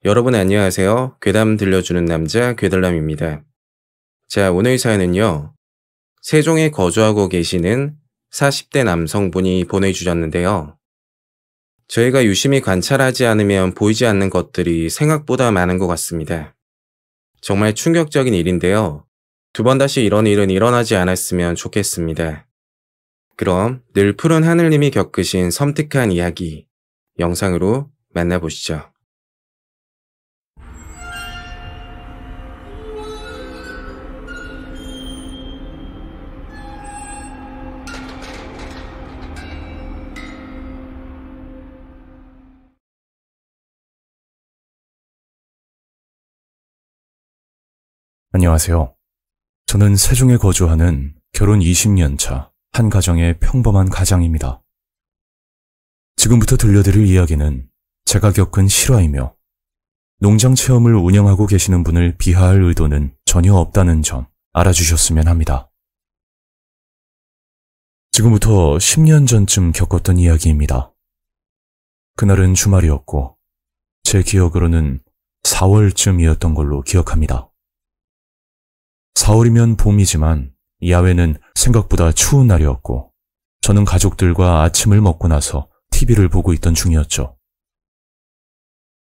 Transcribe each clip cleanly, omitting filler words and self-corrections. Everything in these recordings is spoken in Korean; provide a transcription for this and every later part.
여러분 안녕하세요. 괴담 들려주는 남자 괴덜남입니다. 자, 오늘 사연은요. 세종에 거주하고 계시는 40대 남성분이 보내주셨는데요. 저희가 유심히 관찰하지 않으면 보이지 않는 것들이 생각보다 많은 것 같습니다. 정말 충격적인 일인데요. 두 번 다시 이런 일은 일어나지 않았으면 좋겠습니다. 그럼 늘 푸른 하늘님이 겪으신 섬뜩한 이야기 영상으로 만나보시죠. 안녕하세요. 저는 세종에 거주하는 결혼 20년 차 한 가정의 평범한 가장입니다. 지금부터 들려드릴 이야기는 제가 겪은 실화이며 농장 체험을 운영하고 계시는 분을 비하할 의도는 전혀 없다는 점 알아주셨으면 합니다. 지금부터 10년 전쯤 겪었던 이야기입니다. 그날은 주말이었고 제 기억으로는 4월쯤이었던 걸로 기억합니다. 4월이면 봄이지만 야외는 생각보다 추운 날이었고 저는 가족들과 아침을 먹고 나서 TV를 보고 있던 중이었죠.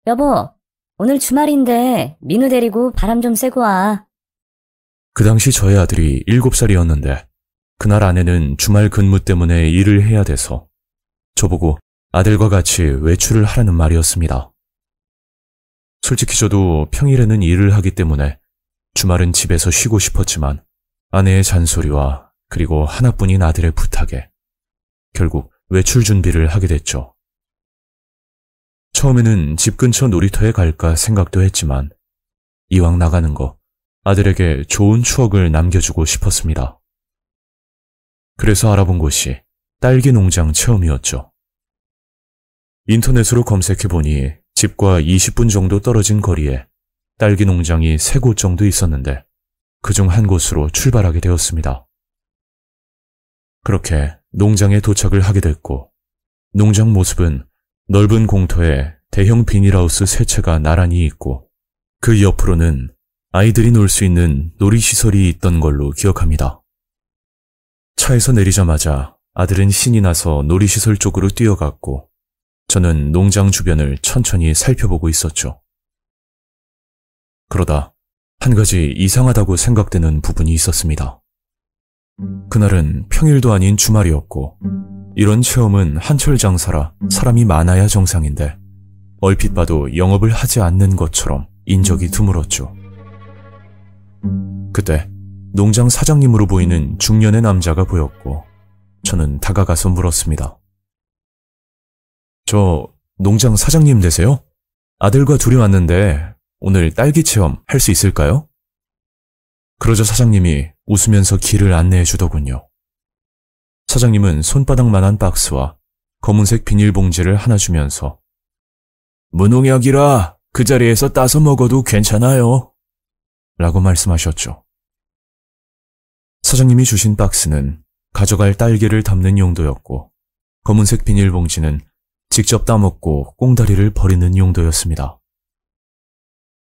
여보, 오늘 주말인데 민우 데리고 바람 좀 쐬고 와. 그 당시 저의 아들이 7살이었는데 그날 아내는 주말 근무 때문에 일을 해야 돼서 저보고 아들과 같이 외출을 하라는 말이었습니다. 솔직히 저도 평일에는 일을 하기 때문에 주말은 집에서 쉬고 싶었지만 아내의 잔소리와 그리고 하나뿐인 아들의 부탁에 결국 외출 준비를 하게 됐죠. 처음에는 집 근처 놀이터에 갈까 생각도 했지만 이왕 나가는 거 아들에게 좋은 추억을 남겨주고 싶었습니다. 그래서 알아본 곳이 딸기 농장 체험이었죠. 인터넷으로 검색해보니 집과 20분 정도 떨어진 거리에 딸기 농장이 3곳 정도 있었는데 그중 한 곳으로 출발하게 되었습니다. 그렇게 농장에 도착을 하게 됐고 농장 모습은 넓은 공터에 대형 비닐하우스 3채가 나란히 있고 그 옆으로는 아이들이 놀 수 있는 놀이시설이 있던 걸로 기억합니다. 차에서 내리자마자 아들은 신이 나서 놀이시설 쪽으로 뛰어갔고 저는 농장 주변을 천천히 살펴보고 있었죠. 그러다 한 가지 이상하다고 생각되는 부분이 있었습니다. 그날은 평일도 아닌 주말이었고 이런 체험은 한철 장사라 사람이 많아야 정상인데 얼핏 봐도 영업을 하지 않는 것처럼 인적이 드물었죠. 그때 농장 사장님으로 보이는 중년의 남자가 보였고 저는 다가가서 물었습니다. 저 농장 사장님 되세요? 아들과 둘이 왔는데 오늘 딸기 체험 할 수 있을까요? 그러자 사장님이 웃으면서 길을 안내해 주더군요. 사장님은 손바닥만한 박스와 검은색 비닐봉지를 하나 주면서 무농약이라 그 자리에서 따서 먹어도 괜찮아요. 라고 말씀하셨죠. 사장님이 주신 박스는 가져갈 딸기를 담는 용도였고 검은색 비닐봉지는 직접 따먹고 꽁다리를 버리는 용도였습니다.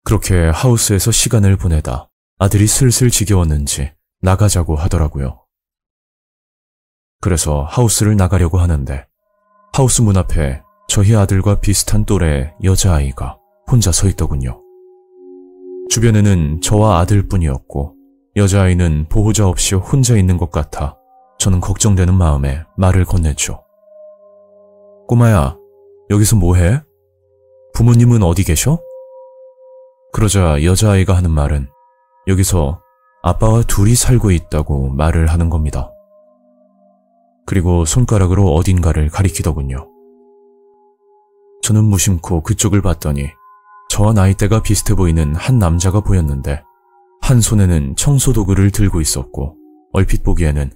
그렇게 하우스에서 시간을 보내다 아들이 슬슬 지겨웠는지 나가자고 하더라고요. 그래서 하우스를 나가려고 하는데 하우스 문 앞에 저희 아들과 비슷한 또래의 여자아이가 혼자 서 있더군요. 주변에는 저와 아들뿐이었고 여자아이는 보호자 없이 혼자 있는 것 같아 저는 걱정되는 마음에 말을 건넸죠. 꼬마야, 여기서 뭐해? 부모님은 어디 계셔? 그러자 여자아이가 하는 말은 여기서 아빠와 둘이 살고 있다고 말을 하는 겁니다. 그리고 손가락으로 어딘가를 가리키더군요. 저는 무심코 그쪽을 봤더니 저와 나이대가 비슷해 보이는 한 남자가 보였는데 한 손에는 청소도구를 들고 있었고 얼핏 보기에는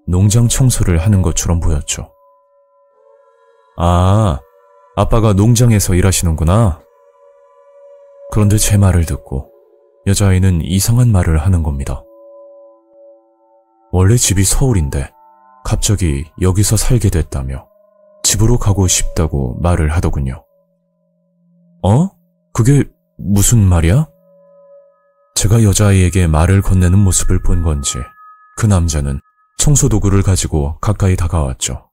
농장 청소를 하는 것처럼 보였죠. 아, 아빠가 농장에서 일하시는구나. 그런데 제 말을 듣고 여자아이는 이상한 말을 하는 겁니다. 원래 집이 서울인데 갑자기 여기서 살게 됐다며 집으로 가고 싶다고 말을 하더군요. 어? 그게 무슨 말이야? 제가 여자아이에게 말을 건네는 모습을 본 건지 그 남자는 청소도구를 가지고 가까이 다가왔죠.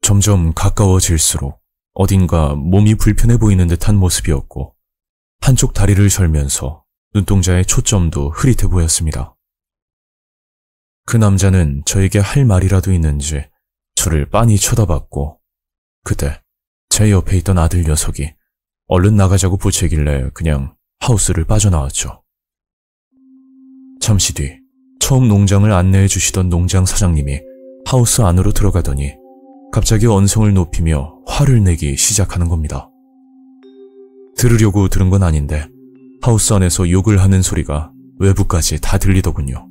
점점 가까워질수록 어딘가 몸이 불편해 보이는 듯한 모습이었고 한쪽 다리를 절면서 눈동자의 초점도 흐릿해 보였습니다. 그 남자는 저에게 할 말이라도 있는지 저를 빤히 쳐다봤고 그때 제 옆에 있던 아들 녀석이 얼른 나가자고 부채길래 그냥 하우스를 빠져나왔죠. 잠시 뒤 처음 농장을 안내해 주시던 농장 사장님이 하우스 안으로 들어가더니 갑자기 언성을 높이며 화를 내기 시작하는 겁니다. 들으려고 들은 건 아닌데 하우스 안에서 욕을 하는 소리가 외부까지 다 들리더군요.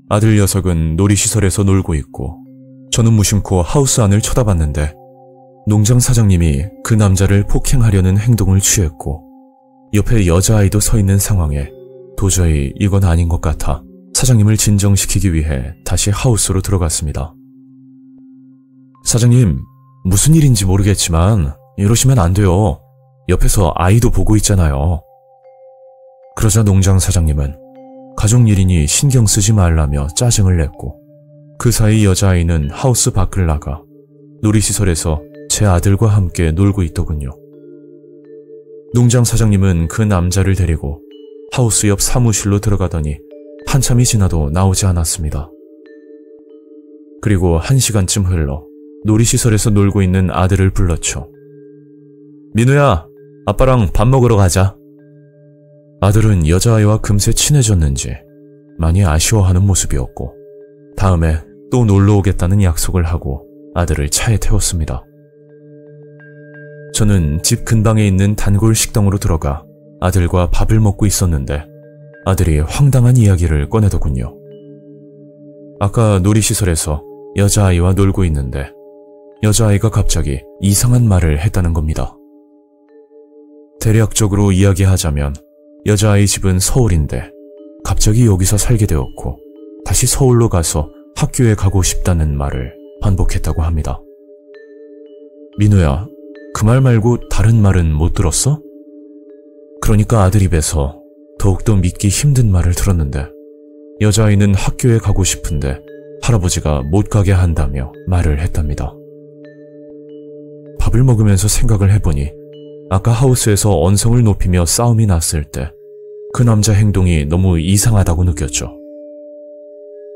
아들 녀석은 놀이시설에서 놀고 있고 저는 무심코 하우스 안을 쳐다봤는데 농장 사장님이 그 남자를 폭행하려는 행동을 취했고 옆에 여자아이도 서 있는 상황에 도저히 이건 아닌 것 같아 사장님을 진정시키기 위해 다시 하우스로 들어갔습니다. 사장님, 무슨 일인지 모르겠지만 이러시면 안 돼요. 옆에서 아이도 보고 있잖아요. 그러자 농장 사장님은 가족 일이니 신경 쓰지 말라며 짜증을 냈고 그 사이 여자아이는 하우스 밖을 나가 놀이시설에서 제 아들과 함께 놀고 있더군요. 농장 사장님은 그 남자를 데리고 하우스 옆 사무실로 들어가더니 한참이 지나도 나오지 않았습니다. 그리고 1시간쯤 흘러 놀이시설에서 놀고 있는 아들을 불렀죠. 민우야, 아빠랑 밥 먹으러 가자. 아들은 여자아이와 금세 친해졌는지 많이 아쉬워하는 모습이었고 다음에 또 놀러 오겠다는 약속을 하고 아들을 차에 태웠습니다. 저는 집 근방에 있는 단골 식당으로 들어가 아들과 밥을 먹고 있었는데 아들이 황당한 이야기를 꺼내더군요. 아까 놀이시설에서 여자아이와 놀고 있는데 여자아이가 갑자기 이상한 말을 했다는 겁니다. 대략적으로 이야기하자면 여자아이 집은 서울인데 갑자기 여기서 살게 되었고 다시 서울로 가서 학교에 가고 싶다는 말을 반복했다고 합니다. 민우야, 그 말 말고 다른 말은 못 들었어? 그러니까 아들 입에서 더욱더 믿기 힘든 말을 들었는데 여자아이는 학교에 가고 싶은데 할아버지가 못 가게 한다며 말을 했답니다. 밥을 먹으면서 생각을 해보니 아까 하우스에서 언성을 높이며 싸움이 났을 때 그 남자 행동이 너무 이상하다고 느꼈죠.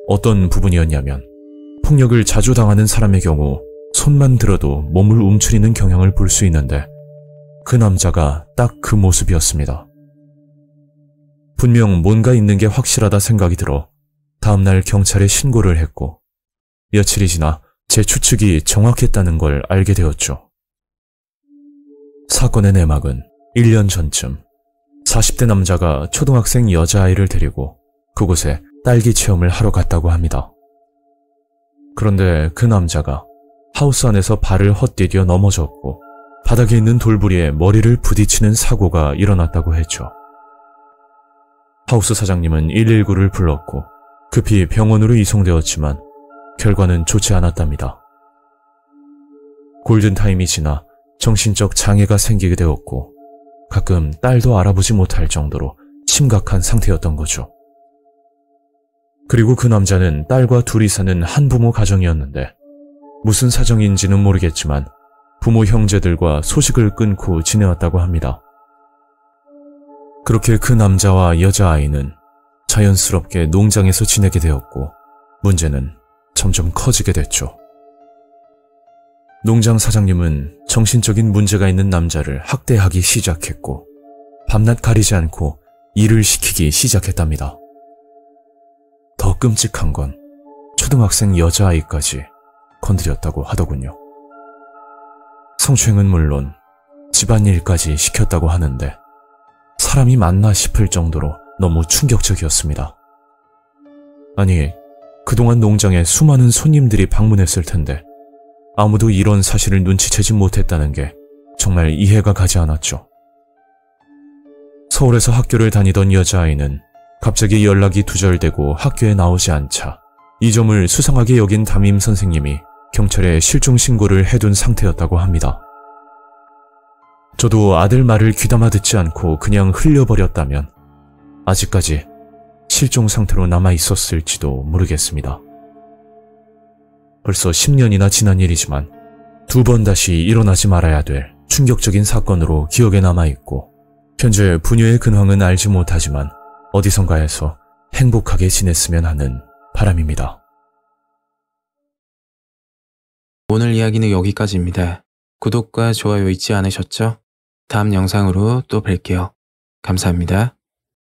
어떤 부분이었냐면 폭력을 자주 당하는 사람의 경우 손만 들어도 몸을 움츠리는 경향을 볼 수 있는데 그 남자가 딱 그 모습이었습니다. 분명 뭔가 있는 게 확실하다 생각이 들어 다음날 경찰에 신고를 했고 며칠이 지나 제 추측이 정확했다는 걸 알게 되었죠. 사건의 내막은 1년 전쯤 40대 남자가 초등학생 여자아이를 데리고 그곳에 딸기 체험을 하러 갔다고 합니다. 그런데 그 남자가 하우스 안에서 발을 헛디뎌 넘어졌고 바닥에 있는 돌부리에 머리를 부딪히는 사고가 일어났다고 했죠. 하우스 사장님은 119를 불렀고 급히 병원으로 이송되었지만 결과는 좋지 않았답니다. 골든타임이 지나 정신적 장애가 생기게 되었고 가끔 딸도 알아보지 못할 정도로 심각한 상태였던 거죠. 그리고 그 남자는 딸과 둘이 사는 한부모 가정이었는데 무슨 사정인지는 모르겠지만 부모 형제들과 소식을 끊고 지내왔다고 합니다. 그렇게 그 남자와 여자아이는 자연스럽게 농장에서 지내게 되었고 문제는 점점 커지게 됐죠. 농장 사장님은 정신적인 문제가 있는 남자를 학대하기 시작했고 밤낮 가리지 않고 일을 시키기 시작했답니다. 더 끔찍한 건 초등학생 여자아이까지 건드렸다고 하더군요. 성추행은 물론 집안일까지 시켰다고 하는데 사람이 맞나 싶을 정도로 너무 충격적이었습니다. 아니, 그동안 농장에 수많은 손님들이 방문했을 텐데 아무도 이런 사실을 눈치채지 못했다는 게 정말 이해가 가지 않았죠. 서울에서 학교를 다니던 여자아이는 갑자기 연락이 두절되고 학교에 나오지 않자 이 점을 수상하게 여긴 담임 선생님이 경찰에 실종 신고를 해둔 상태였다고 합니다. 저도 아들 말을 귀담아 듣지 않고 그냥 흘려버렸다면 아직까지 실종 상태로 남아 있었을지도 모르겠습니다. 벌써 10년이나 지난 일이지만 2번 다시 일어나지 말아야 될 충격적인 사건으로 기억에 남아있고 현재 부녀의 근황은 알지 못하지만 어디선가에서 행복하게 지냈으면 하는 바람입니다. 오늘 이야기는 여기까지입니다. 구독과 좋아요 잊지 않으셨죠? 다음 영상으로 또 뵐게요. 감사합니다.